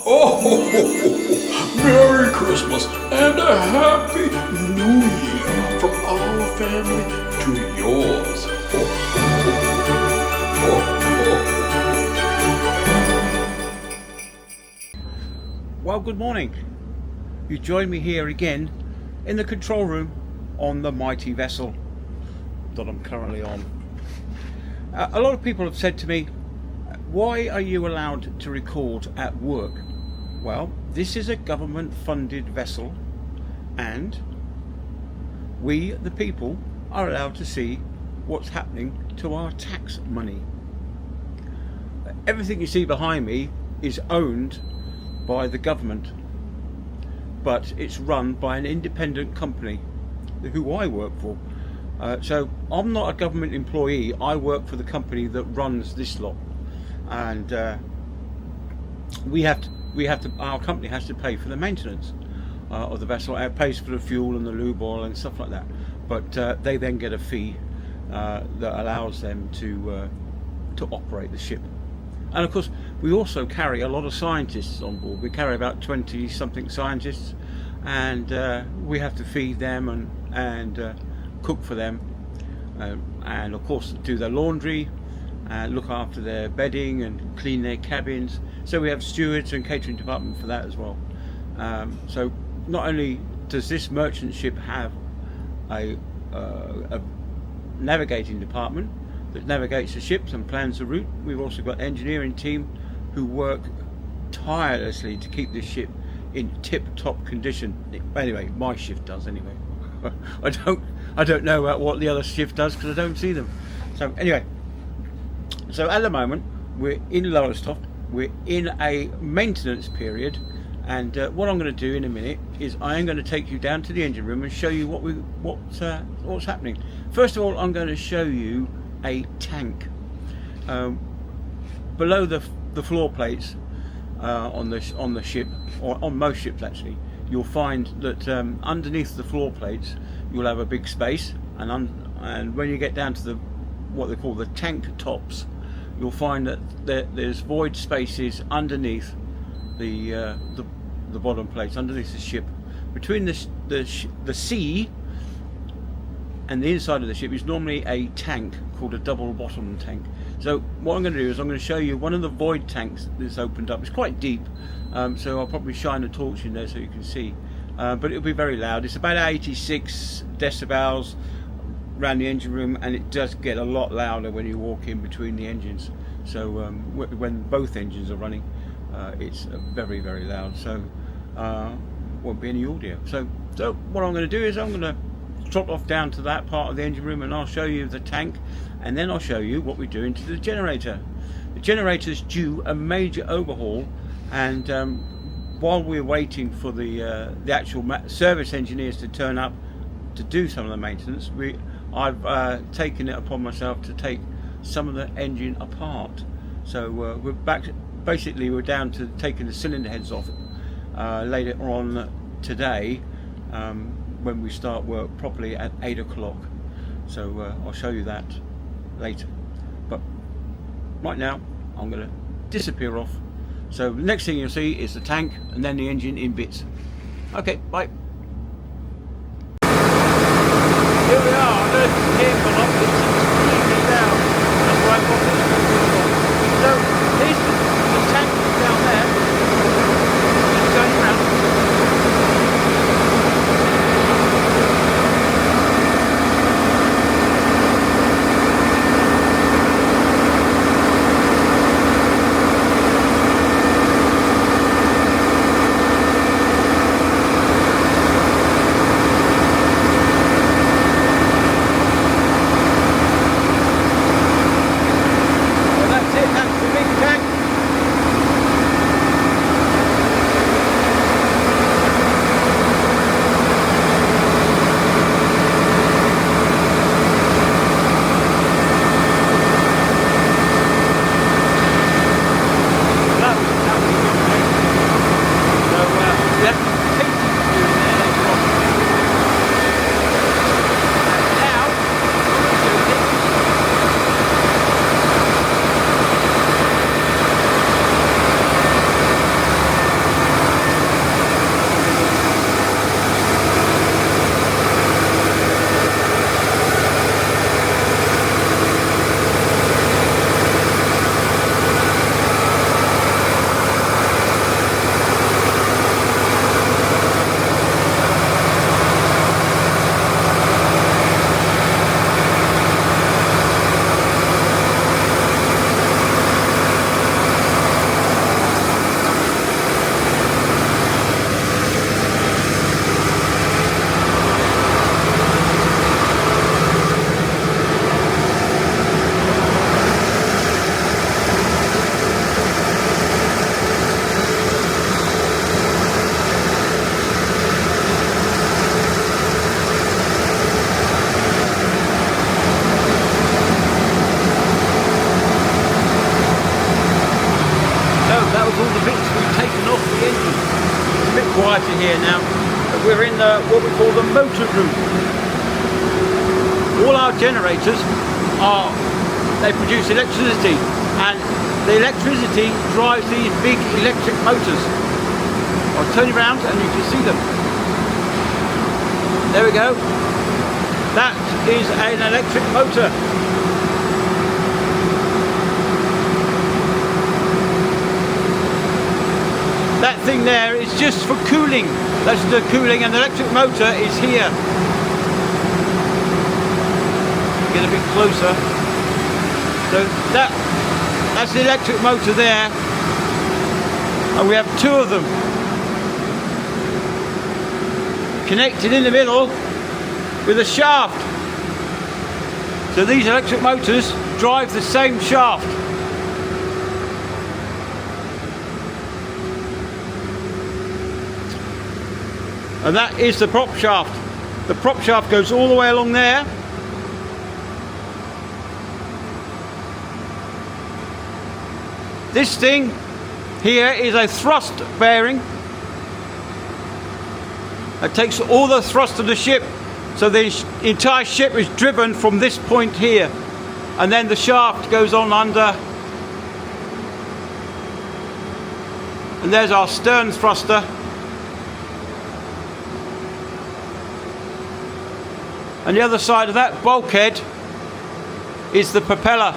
Oh, Merry Christmas and a Happy New Year from our family to yours. Well, good morning. You join me here again in the control room on the mighty vessel that I'm currently on. A lot of people have said to me, why are you allowed to record at work? Well, this is a government funded vessel and we, the people, are allowed to see what's happening to our tax money. Everything you see behind me is owned by the government, but it's run by an independent company who I work for. So I'm not a government employee. I work for the company that runs this lot, and our company has to pay for the maintenance of the vessel. It pays for the fuel and the lube oil and stuff like that, but they then get a fee that allows them to operate the ship. And of course we also carry a lot of scientists on board. We carry about 20 something scientists, and we have to feed them and cook for them, and of course do their laundry, look after their bedding and clean their cabins. So we have stewards and catering department for that as well. So not only does this merchant ship have a navigating department that navigates the ships and plans the route, we've also got engineering team who work tirelessly to keep this ship in tip-top condition. Anyway, my shift does anyway. I don't know about what the other shift does because I don't see them. So anyway, so at the moment we're in Lowestoft. We're in a maintenance period, and what I'm going to do in a minute is I am going to take you down to the engine room and show you what's happening. First of all, I'm going to show you a tank. Below the floor plates on the ship, or on most ships actually, you'll find that underneath the floor plates you'll have a big space, and when you get down to what they call the tank tops, you'll find that there's void spaces underneath the bottom plates, underneath the ship. Between the sea and the inside of the ship is normally a tank called a double bottom tank. So what I'm going to do is I'm going to show you one of the void tanks that's opened up. It's quite deep, so I'll probably shine a torch in there so you can see, but it'll be very loud. It's about 86 decibels around the engine room, and it does get a lot louder when you walk in between the engines. So when both engines are running, it's very, very loud, so won't be any audio. So what I'm going to do is I'm going to trot off down to that part of the engine room, and I'll show you the tank, and then I'll show you what we're doing to the generator. The generator's due a major overhaul, and while we're waiting for the actual service engineers to turn up to do some of the maintenance, I've taken it upon myself to take some of the engine apart. So we're back. Basically, we're down to taking the cylinder heads off later on today, when we start work properly at 8 o'clock. So I'll show you that later. But right now, I'm going to disappear off. So the next thing you'll see is the tank and then the engine in bits. Okay, bye. Here we are. I don't know if you can hear me or not, but it's extremely loud. That's why I've got this on. So here's the tank down there. It's going around. quieter here now. We're in what we call the motor room. All our generators they produce electricity, and the electricity drives these big electric motors. I'll turn you around and you can see them. There we go. That is an electric motor. That thing there is just for cooling. That's the cooling, and the electric motor is here. Get a bit closer. So that's the electric motor there, and we have two of them connected in the middle with a shaft. So these electric motors drive the same shaft. And that is the prop shaft. The prop shaft goes all the way along there. This thing here is a thrust bearing. It takes all the thrust of the ship. So the entire ship is driven from this point here. And then the shaft goes on under. And there's our stern thruster. And the other side of that bulkhead is the propeller.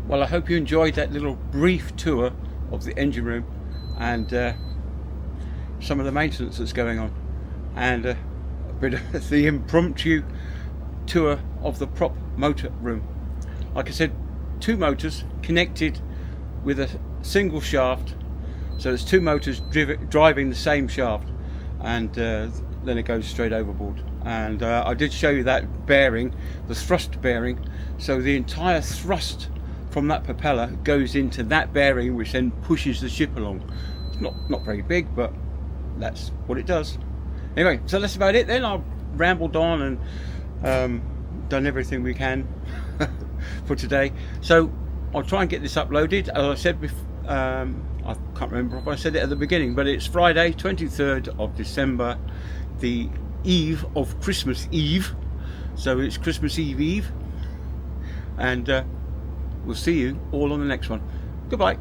Well, I hope you enjoyed that little brief tour of the engine room and some of the maintenance that's going on, and a bit of the impromptu tour of the prop motor room. Like I said, two motors connected with a single shaft. So there's two motors driving the same shaft, and then it goes straight overboard. And I did show you that bearing, the thrust bearing. So the entire thrust from that propeller goes into that bearing, which then pushes the ship along. It's not very big, but that's what it does. Anyway, so that's about it then. I've rambled on and done everything we can for today. So I'll try and get this uploaded. As I said before, I can't remember if I said it at the beginning, but it's Friday 23rd of December, the eve of Christmas Eve. So it's Christmas Eve, and we'll see you all on the next one. Goodbye.